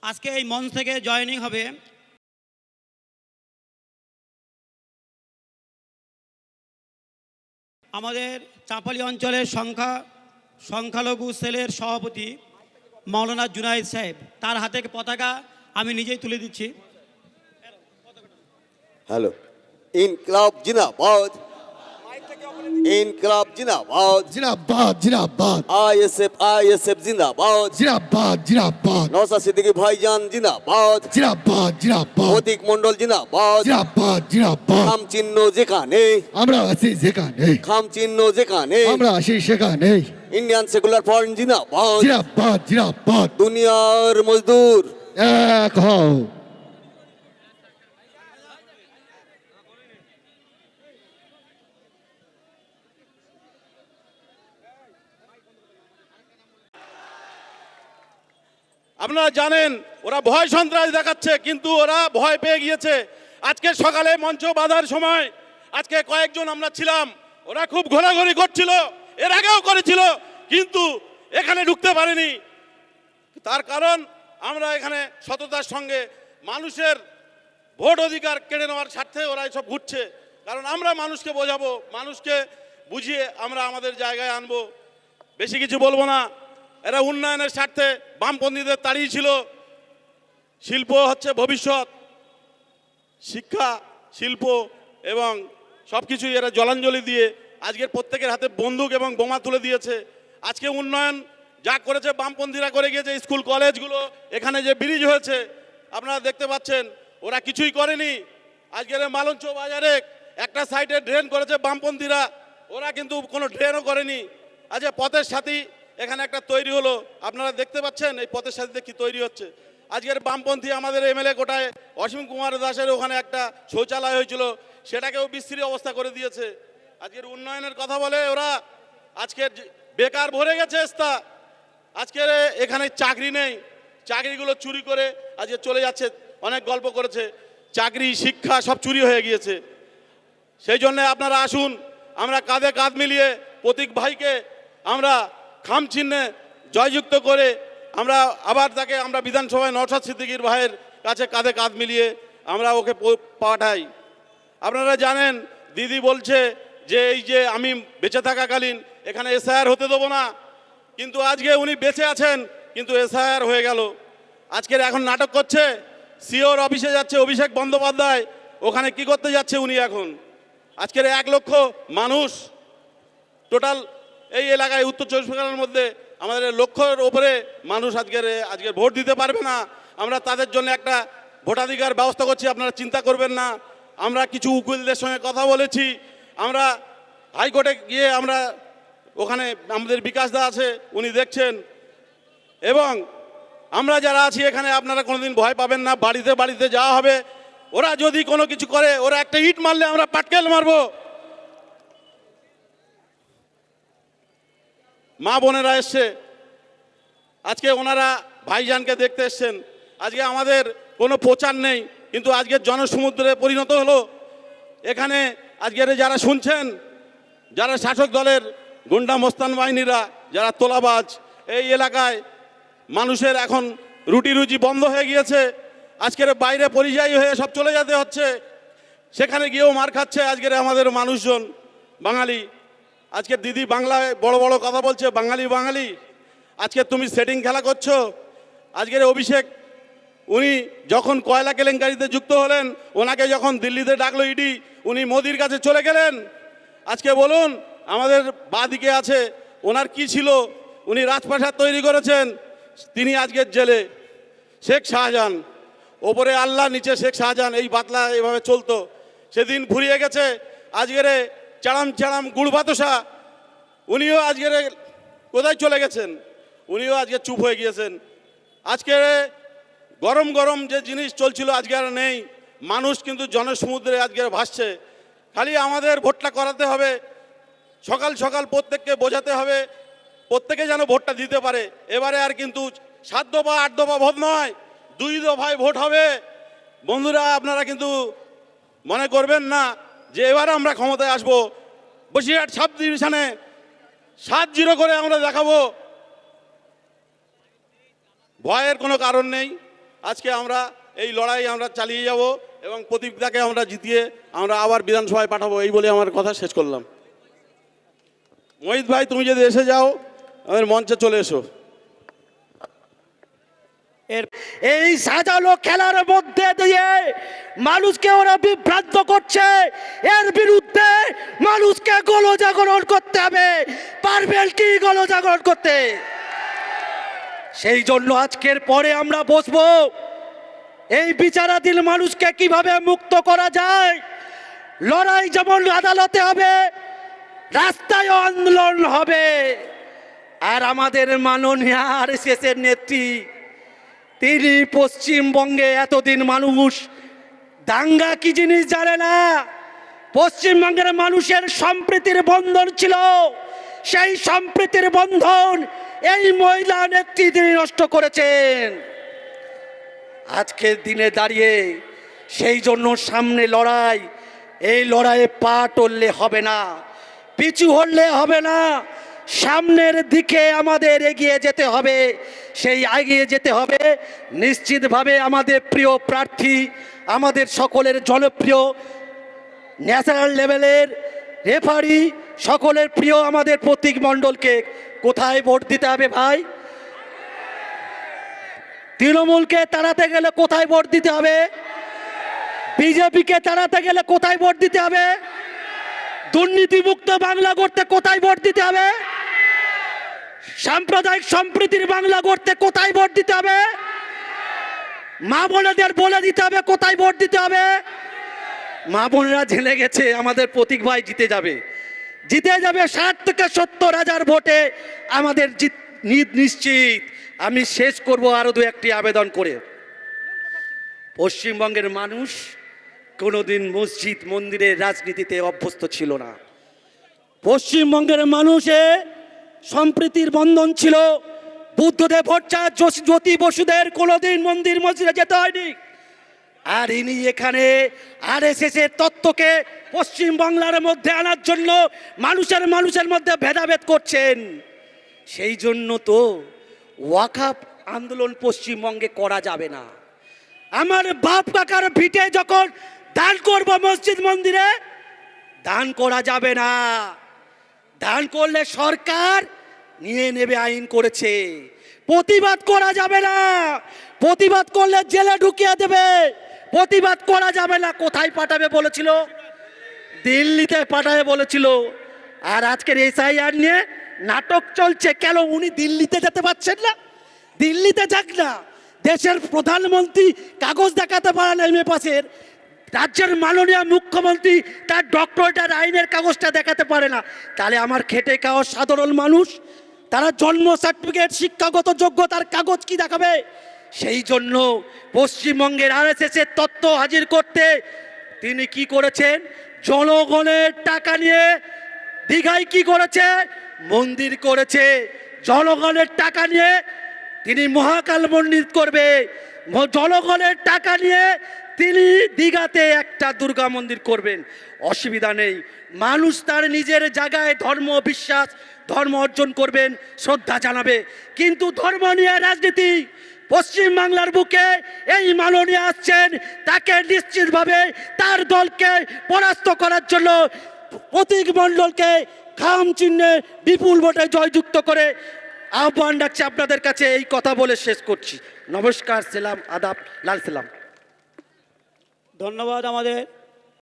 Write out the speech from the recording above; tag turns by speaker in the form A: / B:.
A: আজকে এই মঞ্চ থেকে জয়েনিং হবে আমাদের চাঁপালি অঞ্চলের সংখ্যালঘু সেলের সভাপতি মাওলানা জুনায়েদ সাহেব। তার হাতে পতাকা আমি নিজেই তুলে দিচ্ছি।
B: হ্যালো, ইনকলাব জিন্দাবাদ, ইনকলাব জিন্দাবাদ,
C: জিন্দাবাদ জিন্দাবাদ
B: আইএসএফ জিন্দাবাদ,
C: জিন্দাবাদ জিন্দাবাদ
B: নওশাদ সিদ্দিকী ভাইজান জিন্দাবাদ,
C: জিন্দাবাদ জিন্দাবাদ
B: প্রতীক মণ্ডল জিন্দাবাদ,
C: জিন্দাবাদ জিন্দাবাদ
B: খাম চিহ্ন যেখানে,
C: আমরা আছি যেখানে,
B: খাম চিহ্ন যেখানে,
C: আমরা আছি সেখানে,
B: ইন্ডিয়ান সেকুলার ফ্রন্ট জিন্দাবাদ,
C: জিন্দাবাদ জিন্দাবাদ
B: দুনিয়ার মজদুর
C: এক হও।
D: আপনারা জানেন ওরা ভয় সন্ত্রাস দেখাচ্ছে, কিন্তু ওরা ভয় পেয়ে গিয়েছে। আজকে সকালে মঞ্চ বাঁধার সময় আজকে কয়েকজন আমরা ছিলাম, ওরা খুব ঘোরাঘুরি করছিল, এর আগেও করেছিল, কিন্তু এখানে ঢুকতে পারেনি। তার কারণ আমরা এখানে সততার সঙ্গে মানুষের ভোট অধিকার কেড়ে নেওয়ার স্বার্থে ওরা এসব ঘুরছে। কারণ আমরা মানুষকে বোঝাবো, মানুষকে বুঝিয়ে আমরা আমাদের জায়গায় আনবো। বেশি কিছু বলবো না। এরা উন্নয়নের স্বার্থে বামপন্থীদের তাড়িয়েছিল। শিল্প হচ্ছে ভবিষ্যৎ, শিক্ষা, শিল্প এবং সব কিছুই এরা জলাঞ্জলি দিয়ে আজকের প্রত্যেকের হাতে বন্দুক এবং বোমা তুলে দিয়েছে। আজকে উন্নয়ন যা করেছে বামপন্থীরা করে গিয়েছে, স্কুল কলেজগুলো, এখানে যে ব্রিজ হয়েছে আপনারা দেখতে পাচ্ছেন, ওরা কিছুই করেনি। আজকের মালঞ্চ বাজারে একটা সাইডে ড্রেন করেছে বামপন্থীরা, ওরা কিন্তু কোনো ড্রেনও করেনি। আজকে পথের সাথী এখানে একটা তৈরি হলো, আপনারা দেখতে পাচ্ছেন এই পথের সাথীতে কি তৈরি হচ্ছে। আজকের বামপন্থী আমাদের এমএলএ কোটায় অসীম কুমার দাসের ওখানে একটা শৌচালয় হয়েছিল, সেটাকেও বিশ্রী অবস্থা করে দিয়েছে। আজকের উন্নয়নের কথা বলে ওরা, আজকের বেকার ভরে গেছে রাস্তা। আজকের এখানে চাকরি নেই, চাকরিগুলো চুরি করে আজকে চলে যাচ্ছে। অনেক গল্প করেছে, চাকরি শিক্ষা সব চুরি হয়ে গিয়েছে। সেই জন্য আপনারা আসুন, আমরা কাঁধে কাঁধ মিলিয়ে প্রতীক ভাইকে আমরা খাম চিহ্নে জয়যুক্ত করে আমরা আবার তাকে আমরা বিধানসভায় নওশাদ সিদ্দিকীর ভাইয়ের কাছে কাঁধে কাঁধ মিলিয়ে আমরা ওকে পাঠাই। আপনারা জানেন দিদি বলছে যে এই যে আমি বেঁচে থাকাকালীন এখানে এসআইআর হতে দেবো না, কিন্তু আজকে উনি বেঁচে আছেন কিন্তু এসআইআর হয়ে গেল। আজকের এখন নাটক করছে, সিওর অফিসে যাচ্ছে অভিষেক বন্দ্যোপাধ্যায়, ওখানে কি করতে যাচ্ছে উনি এখন। আজকের 1 লক্ষ মানুষ টোটাল এই এলাকায় উত্তর 24 পরগনার মধ্যে আমাদের লক্ষের ওপরে মানুষ আজকের ভোট দিতে পারবে না। আমরা তাদের জন্য একটা ভোটাধিকার ব্যবস্থা করছি, আপনারা চিন্তা করবেন না। আমরা কিছু উকিলদের সঙ্গে কথা বলেছি, আমরা হাইকোর্টে গিয়ে আমরা ওখানে আমাদের বিকাশ দা আছে, উনি দেখছেন। এবং আমরা যারা আছি এখানে আপনারা কোনোদিন ভয় পাবেন না, বাড়িতে বাড়িতে যাওয়া হবে। ওরা যদি কোনো কিছু করে, ওরা একটা ইট মারলে আমরা পাটকেল মারবো। মা বোনেরা এসছে, আজকে ওনারা ভাইজানকে দেখতে এসছেন। আজকে আমাদের কোনো প্রচার নেই, কিন্তু আজকের জনসমুদ্রে পরিণত হলো। এখানে আজকের যারা শুনছেন, যারা শাসক দলের গুন্ডা মোস্তান বাহিনীরা, যারা তোলাবাজ, এই এলাকায় মানুষের এখন রুটি রুজি বন্ধ হয়ে গিয়েছে। আজকের বাইরে পরিযায়ী হয়ে সব চলে যেতে হচ্ছে, সেখানে গিয়েও মার খাচ্ছে আজকের আমাদের মানুষজন বাঙালি। আজকে দিদি বাংলায় বড় বড় কথা বলছে, বাঙালি বাঙালি। আজকে তুমি সেটিং খেলা করছো। আজকের অভিষেক উনি যখন কয়লা কেলেঙ্কারিতে যুক্ত হলেন, ওনাকে যখন দিল্লিতে ডাকলো ইডি, উনি মোদির কাছে চলে গেলেন। আজকে বলুন আমাদের বাদিকে আছে, ওনার কি ছিল? উনি রাজপ্রাসাদ তৈরি করেছেন, তিনি আজকের জেলে। শেখ শাহজাহান, ওপরে আল্লাহ, নিচে শেখ শাহজাহান, এই বাতলা এভাবে চলতো। সেদিন ফুরিয়ে গেছে। আজকের চাড়াম চাড়াম গুড় বাতাসা, উনিও আজকের কোথায় চলে গেছেন? উনিও আজকে চুপ হয়ে গিয়েছেন। আজকে গরম গরম যে জিনিস চলছিল আজকে আর নেই। মানুষ কিন্তু জনসমুদ্রে আজকে ভাসছে। খালি আমাদের ভোটটা করাতে হবে, সকাল সকাল প্রত্যেককে বোঝাতে হবে, প্রত্যেকে যেন ভোটটা দিতে পারে। এবারে আর কিন্তু 7 দফা 8 দফা ভোট নয়, 2 দফায় ভোট হবে। বন্ধুরা আপনারা কিন্তু মনে করবেন না যে এবারে আমরা ক্ষমতায় আসবো, বসিরহাট সাব ডিভিশনে 7-0 করে আমরা দেখাবো। ভয়ের কোনো কারণ নেই। আজকে আমরা এই লড়াই আমরা চালিয়ে যাব এবং প্রদীপদাকে আমরা জিতিয়ে আমরা আবার বিধানসভায় পাঠাবো, এই বলে আমার কথা শেষ করলাম। মোহিত ভাই, তুমি যদি এসে যাও আমাদের মঞ্চে চলে এসো।
E: এই সাজালো খেলার মধ্যে দিয়ে মানুষকে ওরা বিভ্রান্ত করছে, এর বিরুদ্ধে মানুষকে গণজাগরণ করতে হবে। পারবেন কি গণজাগরণ করতে? সেই জন্য আজকের পরে আমরা বসবো, এই বিচারাধীন মানুষকে কিভাবে মুক্ত করা যায়। লড়াই যেমন আদালতে হবে, রাস্তায় আন্দোলন হবে। আর আমাদের মাননীয় আরএসএসের নেত্রী, তিনি পশ্চিমবঙ্গে এতদিন মানুষ দাঙ্গা কি জিনিস জানে না। পশ্চিমবঙ্গের মানুষের সম্প্রীতির বন্ধন ছিল, সেই সম্প্রীতির বন্ধন এই মহিলা নেত্রী তিনি নষ্ট করেছেন। আজকের দিনে দাঁড়িয়ে সেই জন্য সামনে লড়াই, এই লড়াইয়ে পা টললে হবে না, পিছু হলে হবে না, সামনের দিকে আমাদের এগিয়ে যেতে হবে। সেই এগিয়ে যেতে হবে নিশ্চিতভাবে আমাদের প্রিয় প্রার্থী, আমাদের সকলের জনপ্রিয় ন্যাশনাল লেভেলের রেফারি, সকলের প্রিয় আমাদের প্রতীক মণ্ডলকে কোথায় ভোট দিতে হবে ভাই? তৃণমূলকে তাড়াতে গেলে কোথায় ভোট দিতে হবে? বিজেপিকে তাড়াতে গেলে কোথায় ভোট দিতে হবে? দুর্নীতিমুক্ত বাংলা গড়তে কোথায় ভোট দিতে হবে? সাম্প্রদায়িক সম্প্রীতির বাংলা গড়তে কোথায় ভোট দিতে হবে? মা বোনেদের বলে দিতে হবে কোথায় ভোট দিতে হবে। মা বোনেরা জেনে গেছে আমাদের প্রতীক ভাই জিতে যাবে, জিতে যাবে 60 থেকে 70,000 ভোটে আমাদের নিশ্চিত। আমি শেষ করব আরো দু একটি আবেদন করে। পশ্চিমবঙ্গের মানুষ কোনোদিন মসজিদ মন্দিরের রাজনীতিতে অভ্যস্ত ছিল না। পশ্চিমবঙ্গের মানুষে সম্প্রীতির বন্ধন ছিল। বুদ্ধদেব ভট্টাচার্য, জ্যোতি বসুদের কোনোদিন মন্দির মসজিদে যেতে হয়নি। আর ইনি এখানে আরএসএস এর তত্ত্বকে পশ্চিমবাংলার মধ্যে আনার জন্য মানুষের মধ্যে ভেদাভেদ করছেন। সেই জন্য তো ওয়াকফ আন্দোলন পশ্চিমবঙ্গে করা যাবে না। আমার বাপ কাকার ভিটে যখন দান করব মসজিদ মন্দিরে, দান করা যাবে না। দান করলে সরকার নিয়ে নেবে, আইন করেছে। প্রতিবাদ করা যাবে না, প্রতিবাদ করলে জেলে ঢুকিয়ে দেবে। প্রতিবাদ করা যাবে না। কোথায় পাঠাবে বলেছিল? দিল্লিতে পাঠাবে বলেছিল। আর আজকের এসআইআর নিয়ে নাটক চলছে। কেন উনি দিল্লিতে যেতে পারছেন না? দিল্লিতে যাক না। দেশের প্রধানমন্ত্রী কাগজ দেখাতে পারে না এমএ পাসের, রাজ্যের মাননীয় মুখ্যমন্ত্রী তার ডক্টরেটের আইনের কাগজটা দেখাতে পারে না, তাহলে আমার খেটে খাওয়া সাধারণ মানুষ তারা জন্ম সার্টিফিকেট, শিক্ষাগত যোগ্যতার কাগজ কি দেখাবে? সেই জন্য পশ্চিমবঙ্গের আরএসএস এর তত্ত্ব হাজির করতে তিনি কি করেছেন? জনগণের টাকা নিয়ে দীঘায় কি করেছে? মন্দির করেছে। জনগণের টাকা নিয়ে তিনি মহাকাল মন্দির করবে। জনগণের টাকা নিয়ে তিনি দীঘাতে একটা দুর্গা মন্দির করবেন। অসুবিধা নেই, মানুষ তার নিজের জায়গায় ধর্ম বিশ্বাস, ধর্ম অর্জন করবেন, শ্রদ্ধা জানাবে। কিন্তু ধর্ম নিয়ে রাজনীতি পশ্চিমবাংলার বুকে এই মাননীয় আসছেন, তাকে নিশ্চিতভাবে তার দলকে পরাস্ত করার জন্য প্রতীক মণ্ডলকে খাম চিহ্নে বিপুল ভোটে জয়যুক্ত করে আহ্বান রাখছি আপনাদের কাছে। এই কথা বলে শেষ করছি। নমস্কার, সালাম, আদাব, লাল সালাম।
A: ধন্যবাদ আমাদের